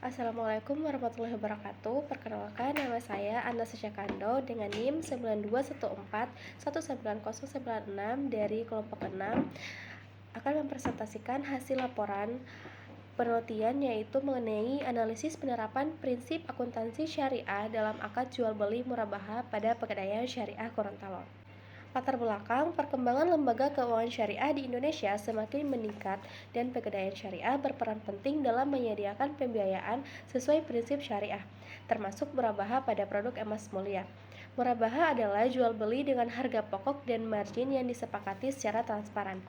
Assalamualaikum warahmatullahi wabarakatuh. Perkenalkan, nama saya Anna Susyakando dengan NIM 9214199096 dari kelompok 6 akan mempresentasikan hasil laporan penelitian yaitu mengenai analisis penerapan prinsip akuntansi syariah dalam akad jual beli murabaha pada Pegadaian Syariah Gorontalo. Latar belakang perkembangan lembaga keuangan syariah di Indonesia semakin meningkat dan Pegadaian Syariah berperan penting dalam menyediakan pembiayaan sesuai prinsip syariah, termasuk murabaha pada produk emas mulia. Murabaha adalah jual beli dengan harga pokok dan margin yang disepakati secara transparan.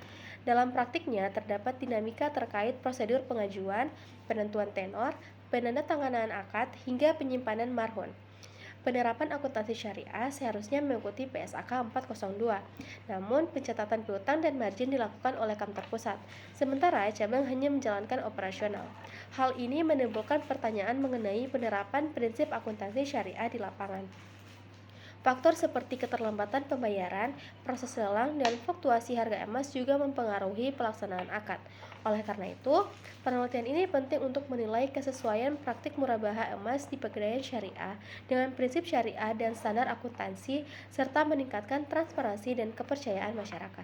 Dalam praktiknya terdapat dinamika terkait prosedur pengajuan, penentuan tenor, penandatanganan akad, hingga penyimpanan marhun. Penerapan akuntansi syariah seharusnya mengikuti PSAK 402, namun pencatatan piutang dan margin dilakukan oleh Kantor Pusat, sementara cabang hanya menjalankan operasional. Hal ini menimbulkan pertanyaan mengenai penerapan prinsip akuntansi syariah di lapangan. Faktor seperti keterlambatan pembayaran, proses lelang, dan fluktuasi harga emas juga mempengaruhi pelaksanaan akad. Oleh karena itu, penelitian ini penting untuk menilai kesesuaian praktik murabaha emas di Pegadaian Syariah dengan prinsip syariah dan standar akuntansi, serta meningkatkan transparansi dan kepercayaan masyarakat.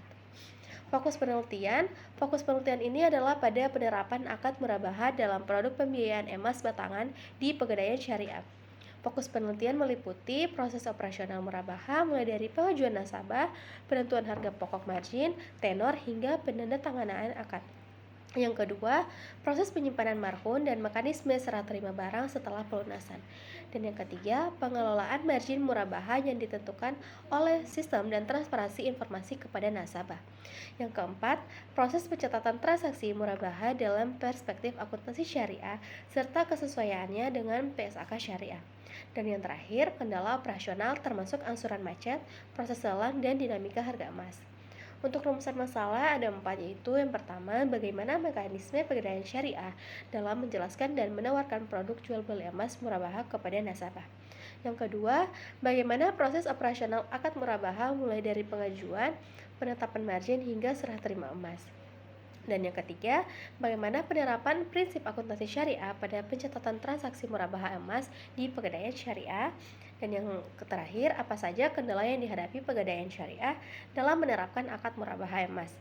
Fokus penelitian ini adalah pada penerapan akad murabaha dalam produk pembiayaan emas batangan di Pegadaian Syariah. Fokus penelitian meliputi proses operasional murabaha mulai dari pengajuan nasabah, penentuan harga pokok margin, tenor, hingga penandatanganan akad. Yang kedua, proses penyimpanan marhun dan mekanisme serah terima barang setelah pelunasan. Dan yang ketiga, pengelolaan margin murabaha yang ditentukan oleh sistem dan transparansi informasi kepada nasabah. Yang keempat, proses pencatatan transaksi murabaha dalam perspektif akuntansi syariah serta kesesuaiannya dengan PSAK syariah. Dan yang terakhir, kendala operasional termasuk angsuran macet, proses lelang, dan dinamika harga emas. Untuk rumusan masalah ada 4, yaitu yang pertama, bagaimana mekanisme Pegadaian Syariah dalam menjelaskan dan menawarkan produk jual beli emas murabaha kepada nasabah. Yang kedua, bagaimana proses operasional akad murabaha mulai dari pengajuan, penetapan margin, hingga serah terima emas. Dan yang ketiga, bagaimana penerapan prinsip akuntansi syariah pada pencatatan transaksi murabaha emas di Pegadaian Syariah. Dan yang terakhir, apa saja kendala yang dihadapi Pegadaian Syariah dalam menerapkan akad murabaha emas.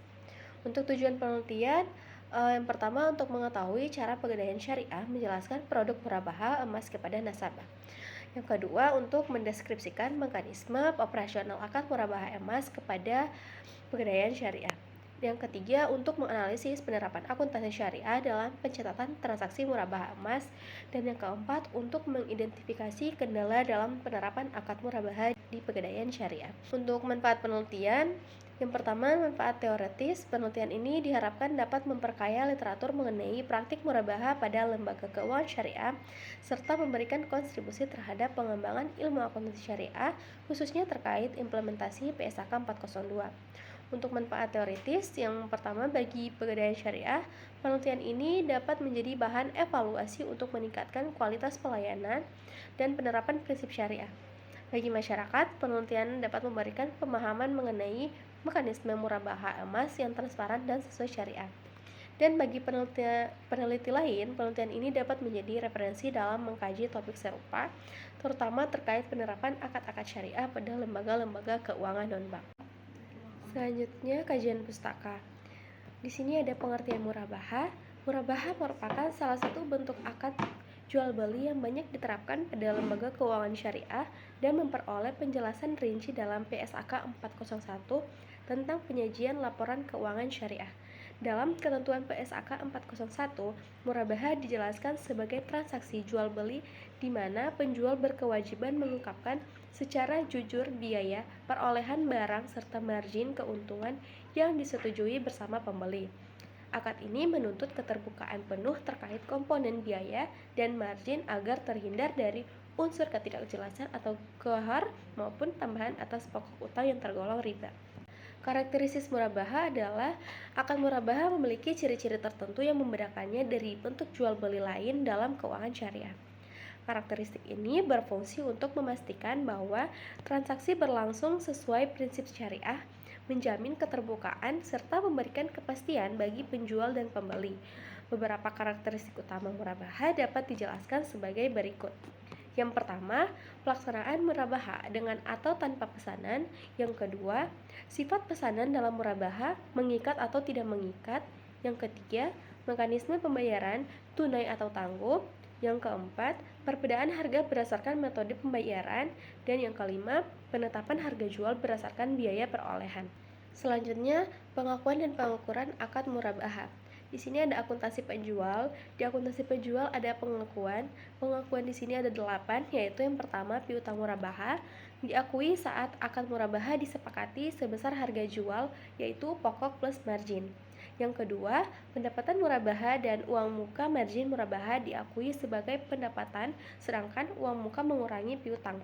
Untuk tujuan penelitian, yang pertama untuk mengetahui cara Pegadaian Syariah menjelaskan produk murabaha emas kepada nasabah. Yang kedua, untuk mendeskripsikan mekanisme operasional akad murabaha emas kepada Pegadaian Syariah. Yang ketiga, untuk menganalisis penerapan akuntansi syariah dalam pencatatan transaksi murabaha emas. Dan yang keempat, untuk mengidentifikasi kendala dalam penerapan akad murabaha di Pegadaian Syariah. Untuk manfaat penelitian, yang pertama, manfaat teoretis. Penelitian ini diharapkan dapat memperkaya literatur mengenai praktik murabaha pada lembaga keuangan syariah, serta memberikan kontribusi terhadap pengembangan ilmu akuntansi syariah, khususnya terkait implementasi PSAK 402. Untuk manfaat teoritis, yang pertama bagi Pegadaian Syariah, penelitian ini dapat menjadi bahan evaluasi untuk meningkatkan kualitas pelayanan dan penerapan prinsip syariah. Bagi masyarakat, penelitian dapat memberikan pemahaman mengenai mekanisme murabaha emas yang transparan dan sesuai syariah. Dan bagi peneliti lain, penelitian ini dapat menjadi referensi dalam mengkaji topik serupa, terutama terkait penerapan akad-akad syariah pada lembaga-lembaga keuangan non-bank. Selanjutnya, kajian pustaka. Di sini ada pengertian murabaha. Murabaha merupakan salah satu bentuk akad jual beli yang banyak diterapkan pada lembaga keuangan syariah dan memperoleh penjelasan rinci dalam PSAK 401 tentang penyajian laporan keuangan syariah. Dalam ketentuan PSAK 401, murabaha dijelaskan sebagai transaksi jual beli di mana penjual berkewajiban mengungkapkan secara jujur biaya perolehan barang serta margin keuntungan yang disetujui bersama pembeli. Akad ini menuntut keterbukaan penuh terkait komponen biaya dan margin agar terhindar dari unsur ketidakjelasan atau kohar maupun tambahan atas pokok utang yang tergolong riba. Karakteristik murabaha adalah akad murabaha memiliki ciri-ciri tertentu yang membedakannya dari bentuk jual beli lain dalam keuangan syariah. Karakteristik ini berfungsi untuk memastikan bahwa transaksi berlangsung sesuai prinsip syariah, menjamin keterbukaan, serta memberikan kepastian bagi penjual dan pembeli. Beberapa karakteristik utama murabaha dapat dijelaskan sebagai berikut. Yang pertama, pelaksanaan murabaha dengan atau tanpa pesanan. Yang kedua, sifat pesanan dalam murabaha mengikat atau tidak mengikat. Yang ketiga, mekanisme pembayaran tunai atau tangguh. Yang keempat, perbedaan harga berdasarkan metode pembayaran. Dan yang kelima, penetapan harga jual berdasarkan biaya perolehan. Selanjutnya, pengakuan dan pengukuran akad murabaha. Di sini ada akuntansi penjual. Di akuntansi penjual ada pengakuan. Pengakuan di sini ada 8, yaitu yang pertama piutang murabaha diakui saat akad murabaha disepakati sebesar harga jual, yaitu pokok plus margin. Yang kedua, pendapatan murabaha dan uang muka margin murabaha diakui sebagai pendapatan, sedangkan uang muka mengurangi piutang.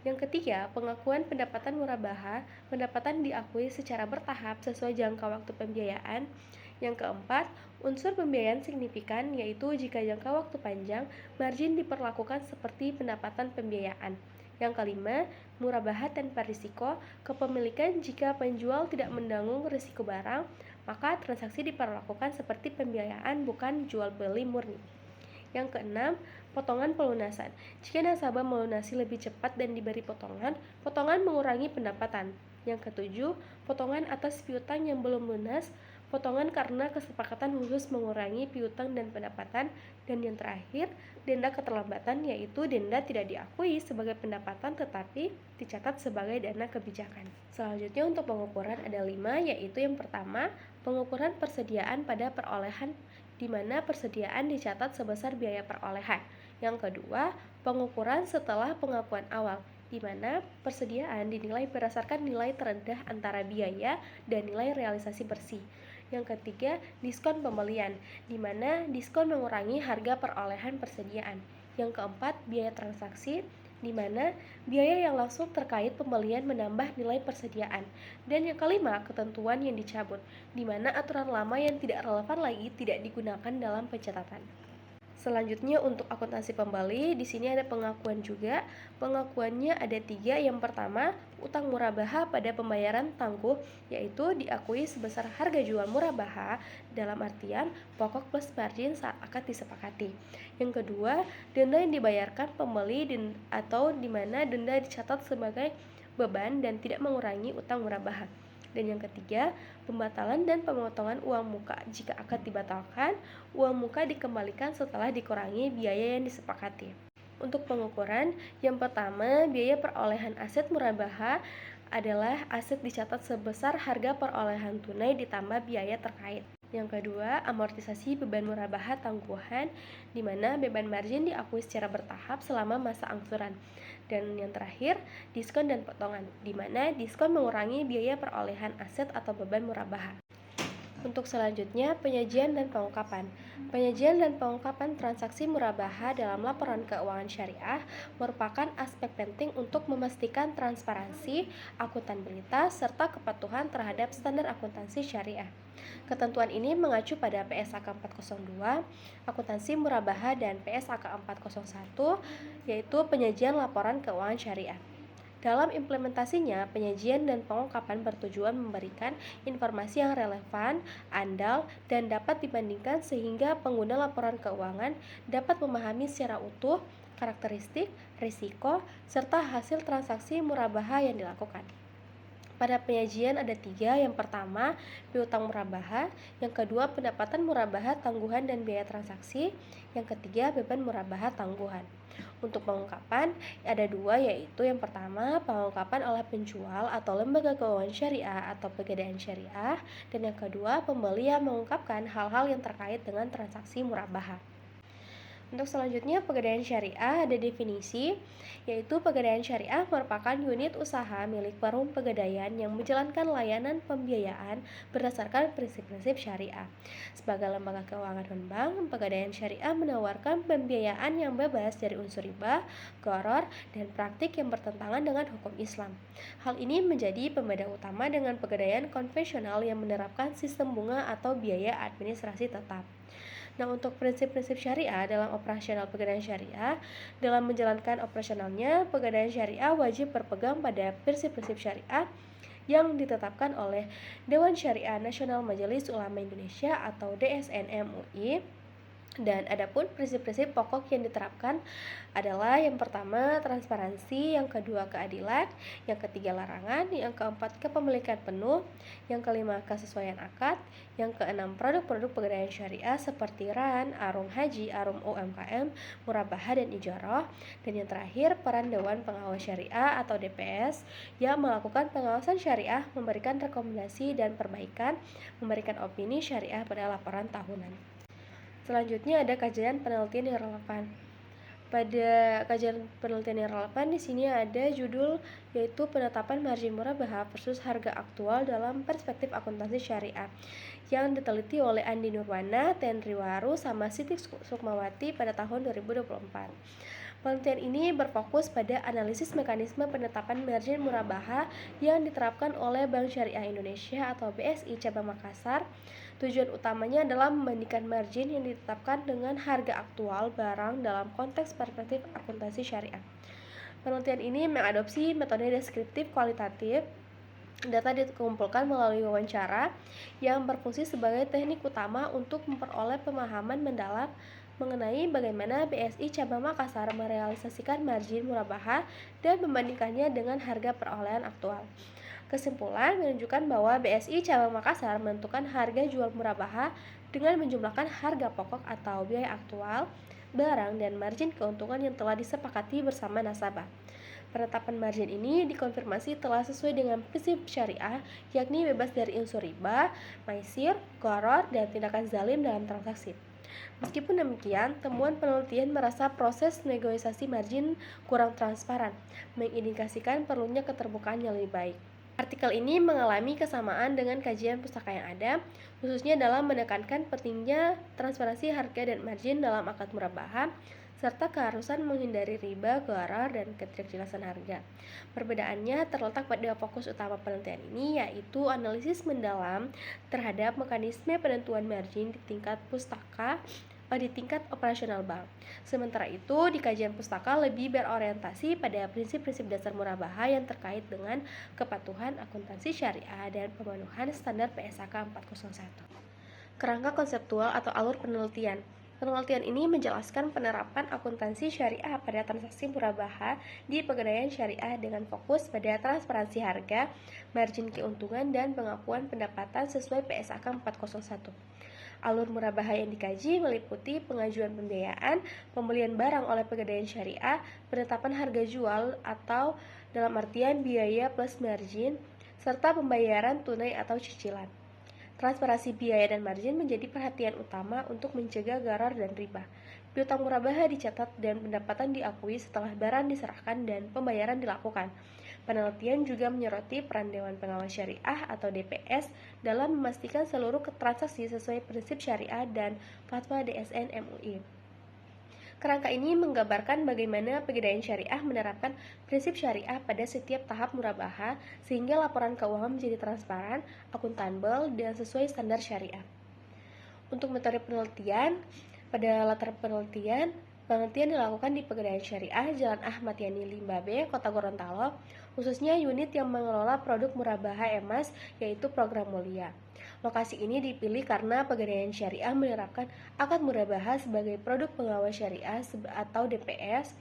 Yang ketiga, pengakuan pendapatan murabaha, pendapatan diakui secara bertahap sesuai jangka waktu pembiayaan. Yang keempat, unsur pembiayaan signifikan, yaitu jika jangka waktu panjang, margin diperlakukan seperti pendapatan pembiayaan. Yang kelima, murabaha tanpa risiko, kepemilikan jika penjual tidak menanggung risiko barang, maka transaksi diperlakukan seperti pembiayaan bukan jual beli murni. Yang keenam, potongan pelunasan. Jika nasabah melunasi lebih cepat dan diberi potongan, potongan mengurangi pendapatan. Yang ketujuh, potongan atas piutang yang belum lunas, potongan karena kesepakatan khusus mengurangi piutang dan pendapatan. Dan yang terakhir, denda keterlambatan, yaitu denda tidak diakui sebagai pendapatan tetapi dicatat sebagai dana kebijakan. Selanjutnya untuk pengukuran ada 5, yaitu yang pertama, pengukuran persediaan pada perolehan, di mana persediaan dicatat sebesar biaya perolehan. Yang kedua, pengukuran setelah pengakuan awal, di mana persediaan dinilai berdasarkan nilai terendah antara biaya dan nilai realisasi bersih. Yang ketiga, diskon pembelian, di mana diskon mengurangi harga perolehan persediaan. Yang keempat, biaya transaksi, di mana biaya yang langsung terkait pembelian menambah nilai persediaan. Dan yang kelima, ketentuan yang dicabut, di mana aturan lama yang tidak relevan lagi tidak digunakan dalam pencatatan. Selanjutnya untuk akuntansi pembeli, di sini ada pengakuan juga. Pengakuannya ada 3. Yang pertama, utang murabaha pada pembayaran tangguh, yaitu diakui sebesar harga jual murabaha dalam artian pokok plus margin saat akad disepakati. Yang kedua, denda yang dibayarkan pembeli atau di mana denda dicatat sebagai beban dan tidak mengurangi utang murabaha. Dan yang ketiga, pembatalan dan pemotongan uang muka. Jika akad dibatalkan, uang muka dikembalikan setelah dikurangi biaya yang disepakati. Untuk pengukuran, yang pertama, biaya perolehan aset murabaha adalah aset dicatat sebesar harga perolehan tunai ditambah biaya terkait. Yang kedua, amortisasi beban murabaha tangguhan, di mana beban margin diakui secara bertahap selama masa angsuran. Dan yang terakhir, diskon dan potongan, di mana diskon mengurangi biaya perolehan aset atau beban murabaha. Untuk selanjutnya, penyajian dan pengungkapan. Penyajian dan pengungkapan transaksi murabaha dalam laporan keuangan syariah merupakan aspek penting untuk memastikan transparansi, akuntabilitas, serta kepatuhan terhadap standar akuntansi syariah. Ketentuan ini mengacu pada PSAK 402, akuntansi murabaha, dan PSAK 401, yaitu penyajian laporan keuangan syariah. Dalam implementasinya, penyajian dan pengungkapan bertujuan memberikan informasi yang relevan, andal, dan dapat dibandingkan sehingga pengguna laporan keuangan dapat memahami secara utuh karakteristik, risiko, serta hasil transaksi murabaha yang dilakukan. Pada penyajian ada 3, yang pertama piutang murabaha, yang kedua pendapatan murabaha tangguhan dan biaya transaksi, yang ketiga beban murabaha tangguhan. Untuk pengungkapan ada 2, yaitu yang pertama pengungkapan oleh penjual atau lembaga keuangan syariah atau pegadaian syariah, dan yang kedua pembeli yang mengungkapkan hal-hal yang terkait dengan transaksi murabaha. Untuk selanjutnya, pegadaian syariah ada definisi, yaitu pegadaian syariah merupakan unit usaha milik perum pegadaian yang menjalankan layanan pembiayaan berdasarkan prinsip-prinsip syariah. Sebagai lembaga keuangan non-bank, pegadaian syariah menawarkan pembiayaan yang bebas dari unsur riba, gharar, dan praktik yang bertentangan dengan hukum Islam. Hal ini menjadi pembeda utama dengan pegadaian konvensional yang menerapkan sistem bunga atau biaya administrasi tetap. Nah, untuk prinsip-prinsip syariah dalam operasional pegadaian syariah, dalam menjalankan operasionalnya, pegadaian syariah wajib berpegang pada prinsip-prinsip syariah yang ditetapkan oleh Dewan Syariah Nasional Majelis Ulama Indonesia atau DSN MUI. Dan adapun prinsip-prinsip pokok yang diterapkan adalah yang pertama transparansi, yang kedua keadilan, yang ketiga larangan, yang keempat kepemilikan penuh, yang kelima kesesuaian akad, yang keenam produk-produk pegadaian syariah seperti RAN, Arum Haji, Arum UMKM, Murabahah dan Ijarah, dan yang terakhir peran Dewan Pengawas Syariah atau DPS yang melakukan pengawasan syariah, memberikan rekomendasi dan perbaikan, memberikan opini syariah pada laporan tahunan. Selanjutnya ada kajian penelitian yang relevan. Pada kajian penelitian yang relevan di sini ada judul yaitu penetapan margin murabahah versus harga aktual dalam perspektif akuntansi syariah yang diteliti oleh Andi Nurwana, Tenri Waru, sama Siti Sukmawati pada tahun 2024. Penelitian ini berfokus pada analisis mekanisme penetapan margin murabahah yang diterapkan oleh Bank Syariah Indonesia atau BSI Cabang Makassar. Tujuan utamanya adalah membandingkan margin yang ditetapkan dengan harga aktual barang dalam konteks perspektif akuntansi syariah. Penelitian ini mengadopsi metode deskriptif kualitatif. Data dikumpulkan melalui wawancara yang berfungsi sebagai teknik utama untuk memperoleh pemahaman mendalam mengenai bagaimana BSI Cabang Makassar merealisasikan margin murabahah dan membandingkannya dengan harga perolehan aktual. Kesimpulan menunjukkan bahwa BSI Cabang Makassar menentukan harga jual murabahah dengan menjumlahkan harga pokok atau biaya aktual, barang, dan margin keuntungan yang telah disepakati bersama nasabah. Penetapan margin ini dikonfirmasi telah sesuai dengan prinsip syariah, yakni bebas dari unsur riba, maisir, gharar, dan tindakan zalim dalam transaksi. Meskipun demikian, temuan penelitian merasa proses negosiasi margin kurang transparan, mengindikasikan perlunya keterbukaan yang lebih baik. Artikel ini mengalami kesamaan dengan kajian pustaka yang ada, khususnya dalam menekankan pentingnya transparansi harga dan margin dalam akad murabahah, serta keharusan menghindari riba, gharar, dan ketidakjelasan harga. Perbedaannya terletak pada fokus utama penelitian ini, yaitu analisis mendalam terhadap mekanisme penentuan margin di tingkat pustaka di tingkat operasional bank. Sementara itu, di kajian pustaka lebih berorientasi pada prinsip-prinsip dasar murabahah yang terkait dengan kepatuhan akuntansi syariah dan pemenuhan standar PSAK 401. Kerangka konseptual atau alur penelitian. Penelitian ini menjelaskan penerapan akuntansi syariah pada transaksi murabahah di pegadaian syariah dengan fokus pada transparansi harga, margin keuntungan, dan pengakuan pendapatan sesuai PSAK 401. Alur murabahah yang dikaji meliputi pengajuan pembiayaan, pembelian barang oleh pegadaian syariah, penetapan harga jual atau dalam artian biaya plus margin, serta pembayaran tunai atau cicilan. Transparansi biaya dan margin menjadi perhatian utama untuk mencegah gharar dan riba. Piutang murabahah dicatat dan pendapatan diakui setelah barang diserahkan dan pembayaran dilakukan. Penelitian juga menyoroti peran Dewan Pengawas Syariah atau DPS dalam memastikan seluruh transaksi sesuai prinsip syariah dan fatwa DSN MUI. Kerangka ini menggambarkan bagaimana pegadaian syariah menerapkan prinsip syariah pada setiap tahap murabahah sehingga laporan keuangan menjadi transparan, akuntabel, dan sesuai standar syariah. Untuk metode penelitian, pada latar penelitian dilakukan di Pegadaian Syariah Jalan Ahmad Yani Limbabe, Kota Gorontalo, khususnya unit yang mengelola produk murabahah emas, yaitu Program Mulia. Lokasi ini dipilih karena Pegadaian Syariah menerapkan akad murabahah sebagai produk pengawas syariah atau DPS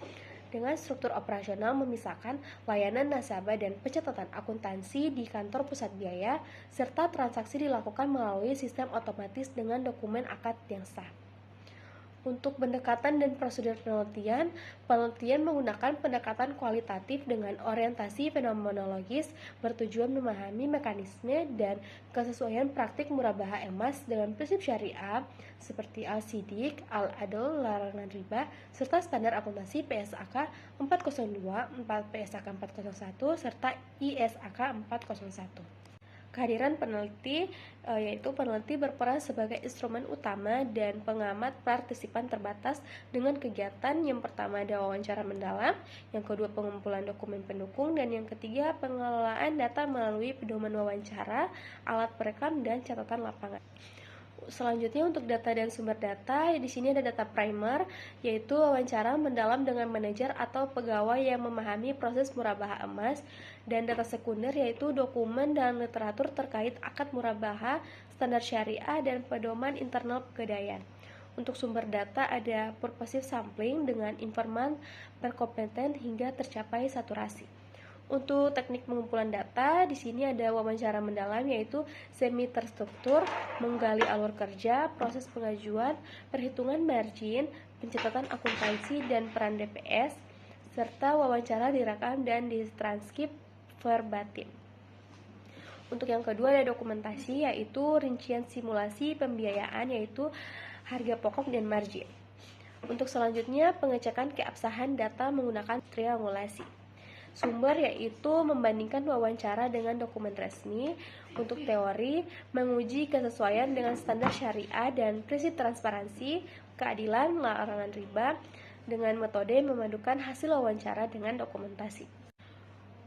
dengan struktur operasional memisahkan layanan nasabah dan pencatatan akuntansi di kantor pusat biaya, serta transaksi dilakukan melalui sistem otomatis dengan dokumen akad yang sah. Untuk pendekatan dan prosedur penelitian menggunakan pendekatan kualitatif dengan orientasi fenomenologis bertujuan memahami mekanisme dan kesesuaian praktik murabahah emas dengan prinsip syariah seperti al-sidik, al-adl, larangan riba, serta standar akuntansi PSAK 402, PSAK 401, serta ISAK 401. Kehadiran peneliti yaitu peneliti berperan sebagai instrumen utama dan pengamat partisipan terbatas dengan kegiatan yang pertama ada wawancara mendalam, yang kedua pengumpulan dokumen pendukung, dan yang ketiga pengelolaan data melalui pedoman wawancara, alat perekam, dan catatan lapangan. Selanjutnya untuk data dan sumber data, di sini ada data primer, yaitu wawancara mendalam dengan manajer atau pegawai yang memahami proses murabahah emas, dan data sekunder yaitu dokumen dan literatur terkait akad murabahah, standar syariah, dan pedoman internal pegadaian. Untuk sumber data ada purposive sampling dengan informan berkompeten hingga tercapai saturasi. Untuk teknik pengumpulan data, di sini ada wawancara mendalam yaitu semi terstruktur, menggali alur kerja, proses pengajuan, perhitungan margin, pencatatan akuntansi dan peran DPS, serta wawancara direkam dan ditranskrip verbatim. Untuk yang kedua ada dokumentasi yaitu rincian simulasi pembiayaan yaitu harga pokok dan margin. Untuk selanjutnya pengecekan keabsahan data menggunakan triangulasi. Sumber yaitu membandingkan wawancara dengan dokumen resmi. Untuk teori, menguji kesesuaian dengan standar syariah dan prinsip transparansi, keadilan, larangan riba, dengan metode memadukan hasil wawancara dengan dokumentasi.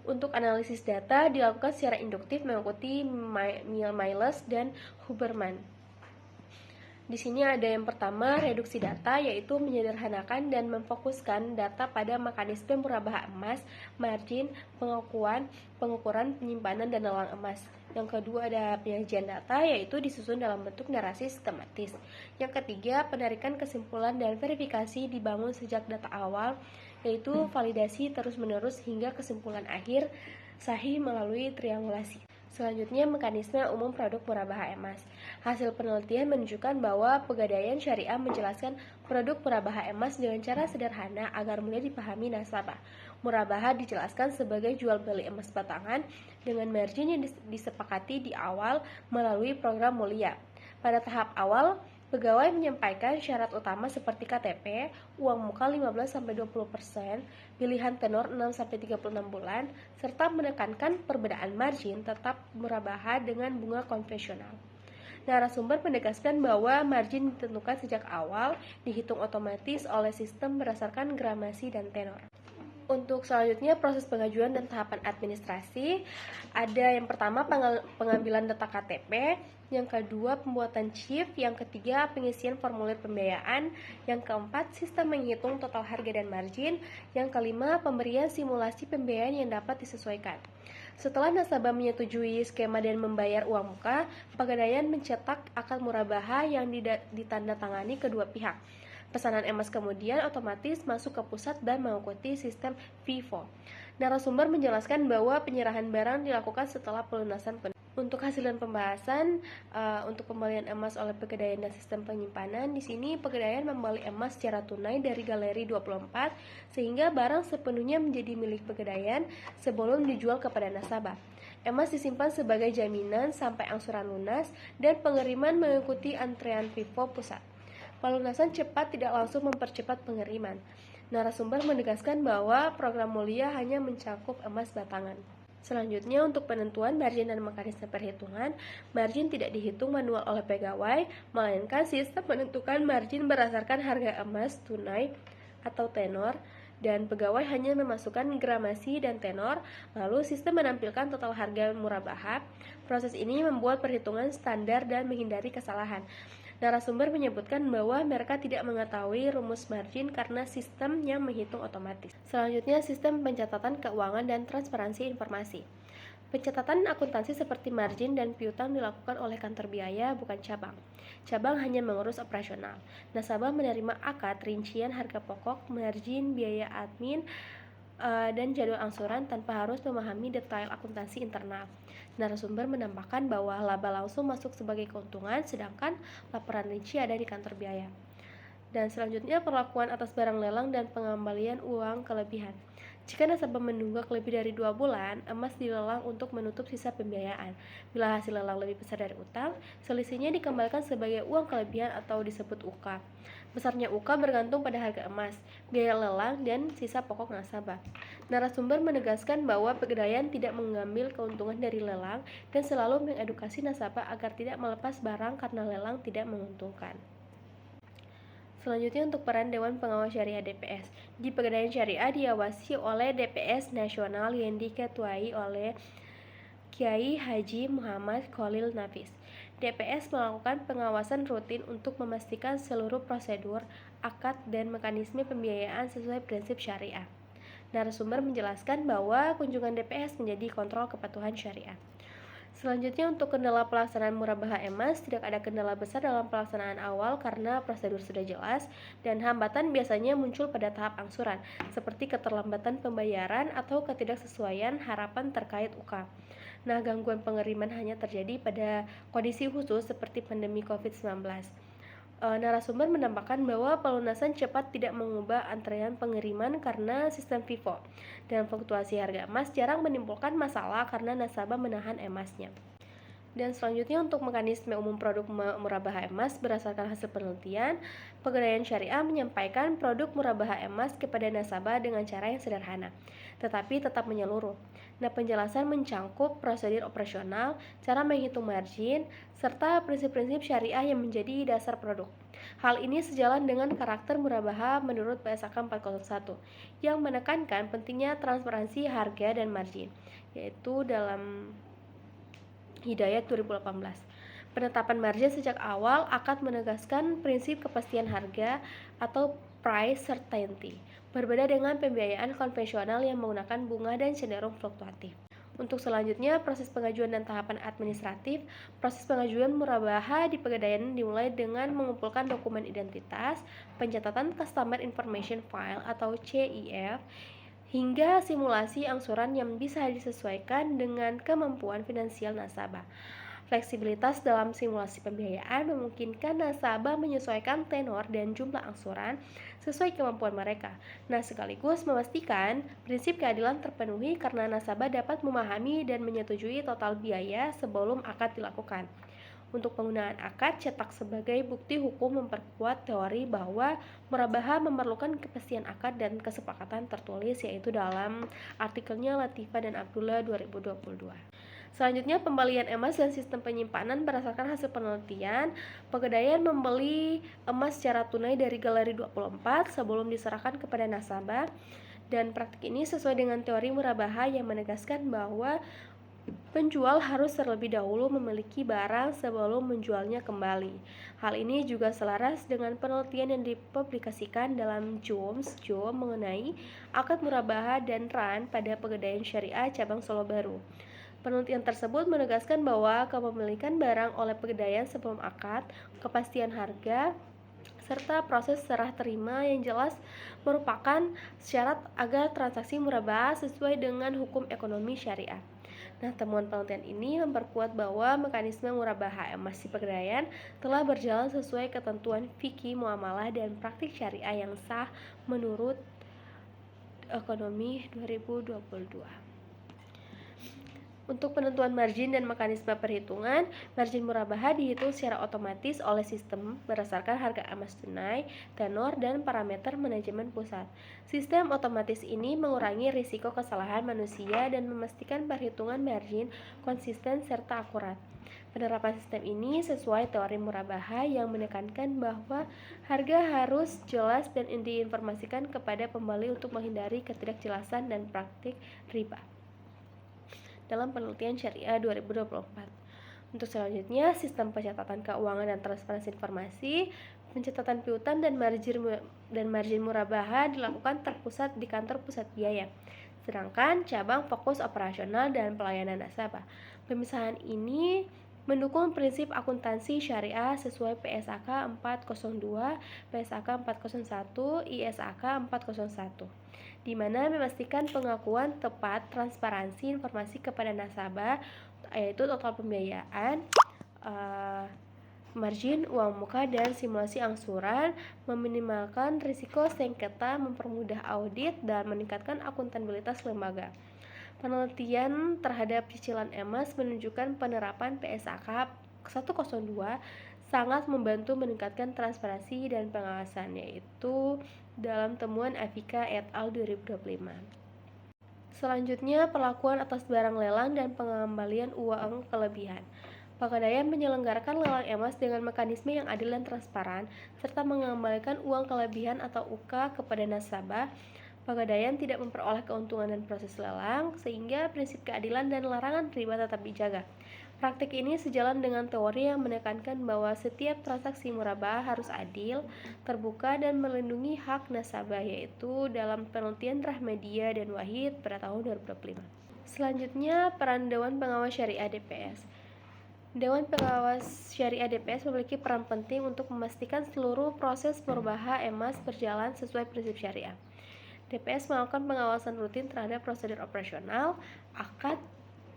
Untuk analisis data dilakukan secara induktif mengikuti Miles dan Huberman. Di sini ada yang pertama, reduksi data, yaitu menyederhanakan dan memfokuskan data pada mekanisme murabaha emas, margin, pengukuran, penyimpanan, dan lelang emas. Yang kedua ada penyajian data, yaitu disusun dalam bentuk narasi skematis. Yang ketiga, penarikan kesimpulan dan verifikasi dibangun sejak data awal, yaitu validasi terus-menerus hingga kesimpulan akhir sahih melalui triangulasi. Selanjutnya, mekanisme umum produk murabaha emas. Hasil penelitian menunjukkan bahwa Pegadaian Syariah menjelaskan produk murabaha emas dengan cara sederhana agar mudah dipahami nasabah. Murabaha dijelaskan sebagai jual beli emas batangan dengan margin yang disepakati di awal melalui program mulia. Pada tahap awal, pegawai menyampaikan syarat utama seperti KTP, uang muka 15-20%, pilihan tenor 6-36 bulan, serta menekankan perbedaan margin tetap murabaha dengan bunga konvensional. Narasumber menegaskan bahwa margin ditentukan sejak awal, dihitung otomatis oleh sistem berdasarkan gramasi dan tenor. Untuk selanjutnya proses pengajuan dan tahapan administrasi, ada yang pertama pengambilan data KTP, yang kedua pembuatan CIF, yang ketiga pengisian formulir pembiayaan, yang keempat sistem menghitung total harga dan margin, yang kelima pemberian simulasi pembiayaan yang dapat disesuaikan. Setelah nasabah menyetujui skema dan membayar uang muka, Pegadaian mencetak akad murabaha yang ditandatangani kedua pihak. Pesanan emas kemudian otomatis masuk ke pusat dan mengikuti sistem FIFO. Narasumber menjelaskan bahwa penyerahan barang dilakukan setelah pelunasan penuh. Untuk hasil dan pembahasan untuk pembelian emas oleh Pegadaian dan sistem penyimpanan, di sini Pegadaian membeli emas secara tunai dari Galeri 24 sehingga barang sepenuhnya menjadi milik Pegadaian sebelum dijual kepada nasabah. Emas disimpan sebagai jaminan sampai angsuran lunas dan pengiriman mengikuti antrean FIFO pusat. Pelunasan cepat tidak langsung mempercepat pengiriman. Narasumber menegaskan bahwa program mulia hanya mencakup emas batangan. Selanjutnya, untuk penentuan margin dan mekanisme perhitungan, margin tidak dihitung manual oleh pegawai, melainkan sistem menentukan margin berdasarkan harga emas tunai atau tenor, dan pegawai hanya memasukkan gramasi dan tenor, lalu sistem menampilkan total harga murabaha. Proses ini membuat perhitungan standar dan menghindari kesalahan. Narasumber menyebutkan bahwa mereka tidak mengetahui rumus margin karena sistem yang menghitung otomatis. Selanjutnya, sistem pencatatan keuangan dan transparansi informasi. Pencatatan akuntansi seperti margin dan piutang dilakukan oleh kantor biaya, bukan cabang. Cabang hanya mengurus operasional. Nasabah menerima akad, rincian harga pokok, margin, biaya admin, dan jadwal angsuran tanpa harus memahami detail akuntansi internal. Narasumber menambahkan bahwa laba langsung masuk sebagai keuntungan, sedangkan laporan rinci ada di kantor biaya. Dan selanjutnya perlakuan atas barang lelang dan pengembalian uang kelebihan. Jika nasabah menunggak lebih dari 2 bulan, emas dilelang untuk menutup sisa pembiayaan. Bila hasil lelang lebih besar dari utang, selisihnya dikembalikan sebagai uang kelebihan atau disebut UK. Besarnya UK bergantung pada harga emas, biaya lelang, dan sisa pokok nasabah. Narasumber menegaskan bahwa Pegadaian tidak mengambil keuntungan dari lelang dan selalu mengedukasi nasabah agar tidak melepas barang karena lelang tidak menguntungkan. Selanjutnya, untuk peran Dewan Pengawas Syariah DPS. Di Pegadaian Syariah diawasi oleh DPS Nasional yang diketuai oleh Kiai Haji Muhammad Khalil Nafis. DPS melakukan pengawasan rutin untuk memastikan seluruh prosedur, akad, dan mekanisme pembiayaan sesuai prinsip syariah. Narasumber menjelaskan bahwa kunjungan DPS menjadi kontrol kepatuhan syariah. Selanjutnya untuk kendala pelaksanaan murabahah emas, tidak ada kendala besar dalam pelaksanaan awal karena prosedur sudah jelas dan hambatan biasanya muncul pada tahap angsuran, seperti keterlambatan pembayaran atau ketidaksesuaian harapan terkait UK. Nah, gangguan pengiriman hanya terjadi pada kondisi khusus seperti pandemi COVID-19. Narasumber menambahkan bahwa pelunasan cepat tidak mengubah antrean pengiriman karena sistem FIFO, dan fluktuasi harga emas jarang menimbulkan masalah karena nasabah menahan emasnya. Dan selanjutnya untuk mekanisme umum produk murabahah emas berdasarkan hasil penelitian, Pegadaian Syariah menyampaikan produk murabahah emas kepada nasabah dengan cara yang sederhana, tetapi tetap menyeluruh. Nah, penjelasan mencangkup prosedur operasional, cara menghitung margin, serta prinsip-prinsip syariah yang menjadi dasar produk. Hal ini sejalan dengan karakter murabahah menurut PSAK 401 yang menekankan pentingnya transparansi harga dan margin, yaitu dalam Hidayat 2018. Penetapan margin sejak awal akad menegaskan prinsip kepastian harga atau price certainty, berbeda dengan pembiayaan konvensional yang menggunakan bunga dan cenderung fluktuatif. Untuk selanjutnya, proses pengajuan dan tahapan administratif. Proses pengajuan murabahah di Pegadaian dimulai dengan mengumpulkan dokumen identitas, pencatatan Customer Information File atau CIF, hingga simulasi angsuran yang bisa disesuaikan dengan kemampuan finansial nasabah. Fleksibilitas dalam simulasi pembiayaan memungkinkan nasabah menyesuaikan tenor dan jumlah angsuran sesuai kemampuan mereka. Nah, sekaligus memastikan prinsip keadilan terpenuhi karena nasabah dapat memahami dan menyetujui total biaya sebelum akad dilakukan. Untuk penggunaan akad cetak sebagai bukti hukum memperkuat teori bahwa murabahah memerlukan kepastian akad dan kesepakatan tertulis, yaitu dalam artikelnya Latifah dan Abdullah 2022. Selanjutnya, pembelian emas dan sistem penyimpanan berdasarkan hasil penelitian. Pegadaian membeli emas secara tunai dari Galeri 24 sebelum diserahkan kepada nasabah, dan praktik ini sesuai dengan teori murabahah yang menegaskan bahwa penjual harus terlebih dahulu memiliki barang sebelum menjualnya kembali. Hal ini juga selaras dengan penelitian yang dipublikasikan dalam Jones mengenai akad murabahah dan RAN pada Pegadaian Syariah cabang Solo Baru. Penelitian tersebut menegaskan bahwa kepemilikan barang oleh Pegadaian sebelum akad, kepastian harga, serta proses serah terima yang jelas merupakan syarat agar transaksi murabahah sesuai dengan hukum ekonomi syariah. Nah, temuan penelitian ini memperkuat bahwa mekanisme murabahah emas di Pegadaian telah berjalan sesuai ketentuan fikih muamalah dan praktik syariah yang sah menurut Ekonomi 2022. Untuk penentuan margin dan mekanisme perhitungan, margin murabahah dihitung secara otomatis oleh sistem berdasarkan harga emas tunai, tenor, dan parameter manajemen pusat. Sistem otomatis ini mengurangi risiko kesalahan manusia dan memastikan perhitungan margin konsisten serta akurat. Penerapan sistem ini sesuai teori murabahah yang menekankan bahwa harga harus jelas dan diinformasikan kepada pembeli untuk menghindari ketidakjelasan dan praktik riba. Dalam penelitian Syariah 2024. Untuk selanjutnya, sistem pencatatan keuangan dan transparansi informasi, pencatatan piutang dan margin murabahah dilakukan terpusat di kantor pusat biaya. Sedangkan cabang fokus operasional dan pelayanan nasabah. Pemisahan ini mendukung prinsip akuntansi syariah sesuai PSAK 402, PSAK 401, ISAK 401. Di mana memastikan pengakuan tepat transparansi informasi kepada nasabah, yaitu total pembiayaan, margin, uang muka, dan simulasi angsuran, meminimalkan risiko sengketa, mempermudah audit, dan meningkatkan akuntabilitas lembaga. Penelitian terhadap cicilan emas menunjukkan penerapan PSAK 102 sangat membantu meningkatkan transparansi dan pengawasan, yaitu dalam temuan Afika et al. 2025. Selanjutnya, perlakuan atas barang lelang dan pengembalian uang kelebihan. Pegadaian menyelenggarakan lelang emas dengan mekanisme yang adil dan transparan, serta mengembalikan uang kelebihan atau UK kepada nasabah. Pegadaian tidak memperoleh keuntungan dan proses lelang, sehingga prinsip keadilan dan larangan riba tetap dijaga. Praktik ini sejalan dengan teori yang menekankan bahwa setiap transaksi murabahah harus adil, terbuka, dan melindungi hak nasabah, yaitu dalam penelitian Rahmedia dan Wahid pada tahun 2025. Selanjutnya, peran Dewan Pengawas Syariah (DPS). Dewan Pengawas Syariah (DPS) memiliki peran penting untuk memastikan seluruh proses murabahah emas berjalan sesuai prinsip syariah. DPS melakukan pengawasan rutin terhadap prosedur operasional, akad,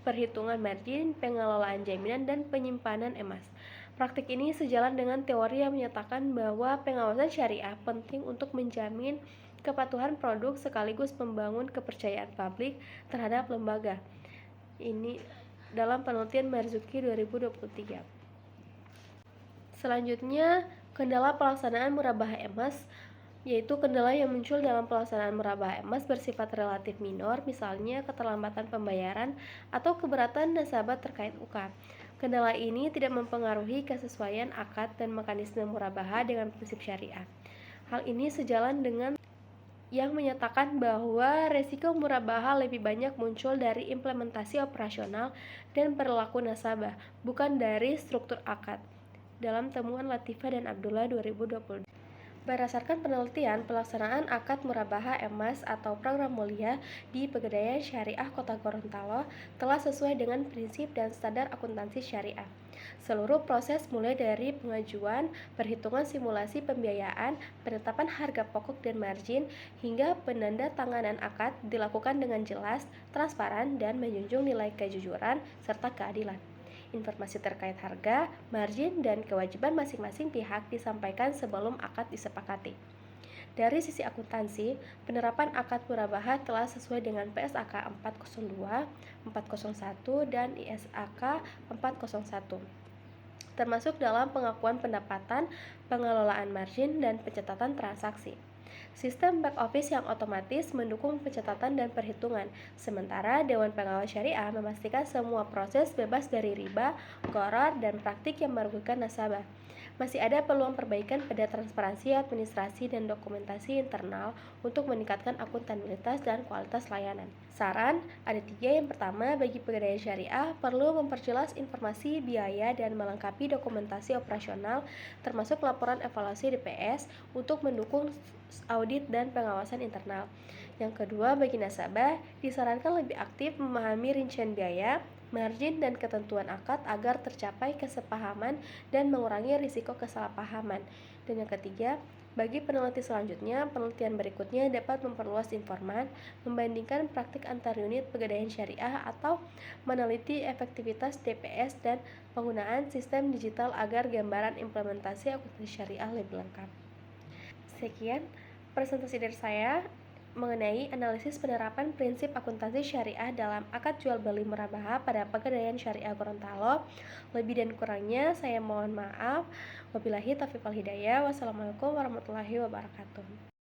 perhitungan margin, pengelolaan jaminan, dan penyimpanan emas. Praktik ini sejalan dengan teori yang menyatakan bahwa pengawasan syariah penting untuk menjamin kepatuhan produk sekaligus membangun kepercayaan publik terhadap lembaga. Ini dalam penelitian Marzuki 2023. Selanjutnya, kendala pelaksanaan murabahah emas, yaitu kendala yang muncul dalam pelaksanaan murabahah emas bersifat relatif minor, misalnya keterlambatan pembayaran atau keberatan nasabah terkait UK. Kendala ini tidak mempengaruhi kesesuaian akad dan mekanisme murabahah dengan prinsip syariah. Hal ini sejalan dengan yang menyatakan bahwa resiko murabahah lebih banyak muncul dari implementasi operasional dan perilaku nasabah, bukan dari struktur akad. Dalam temuan Latifah dan Abdullah 2020. Berdasarkan penelitian, pelaksanaan akad murabahah emas atau program mulia di Pegadaian Syariah Kota Gorontalo telah sesuai dengan prinsip dan standar akuntansi syariah. Seluruh proses mulai dari pengajuan, perhitungan simulasi pembiayaan, penetapan harga pokok dan margin, hingga penandatanganan akad dilakukan dengan jelas, transparan, dan menjunjung nilai kejujuran serta keadilan. Informasi terkait harga, margin, dan kewajiban masing-masing pihak disampaikan sebelum akad disepakati. Dari sisi akuntansi, penerapan akad murabahah telah sesuai dengan PSAK 402, 401, dan ISAK 401, termasuk dalam pengakuan pendapatan, pengelolaan margin, dan pencatatan transaksi. Sistem back office yang otomatis mendukung pencatatan dan perhitungan, sementara Dewan Pengawas Syariah memastikan semua proses bebas dari riba, gharar, dan praktik yang merugikan nasabah. Masih ada peluang perbaikan pada transparansi administrasi dan dokumentasi internal untuk meningkatkan akuntabilitas dan kualitas layanan. Saran, ada 3. Yang pertama, bagi Pegadaian Syariah, perlu memperjelas informasi biaya dan melengkapi dokumentasi operasional, termasuk laporan evaluasi DPS, untuk mendukung audit dan pengawasan internal. Yang kedua, bagi nasabah, disarankan lebih aktif memahami rincian biaya, margin, dan ketentuan akad agar tercapai kesepahaman dan mengurangi risiko kesalahpahaman. Dan yang ketiga, bagi peneliti selanjutnya, penelitian berikutnya dapat memperluas informan, membandingkan praktik antar unit Pegadaian Syariah, atau meneliti efektivitas DPS dan penggunaan sistem digital agar gambaran implementasi akuntansi syariah lebih lengkap. Sekian presentasi dari saya mengenai analisis penerapan prinsip akuntansi syariah dalam akad jual beli murabahah pada Pegadaian Syariah Gorontalo. Lebih dan kurangnya saya mohon maaf. Wabillahi taufiq wal hidayah. Wassalamualaikum warahmatullahi wabarakatuh.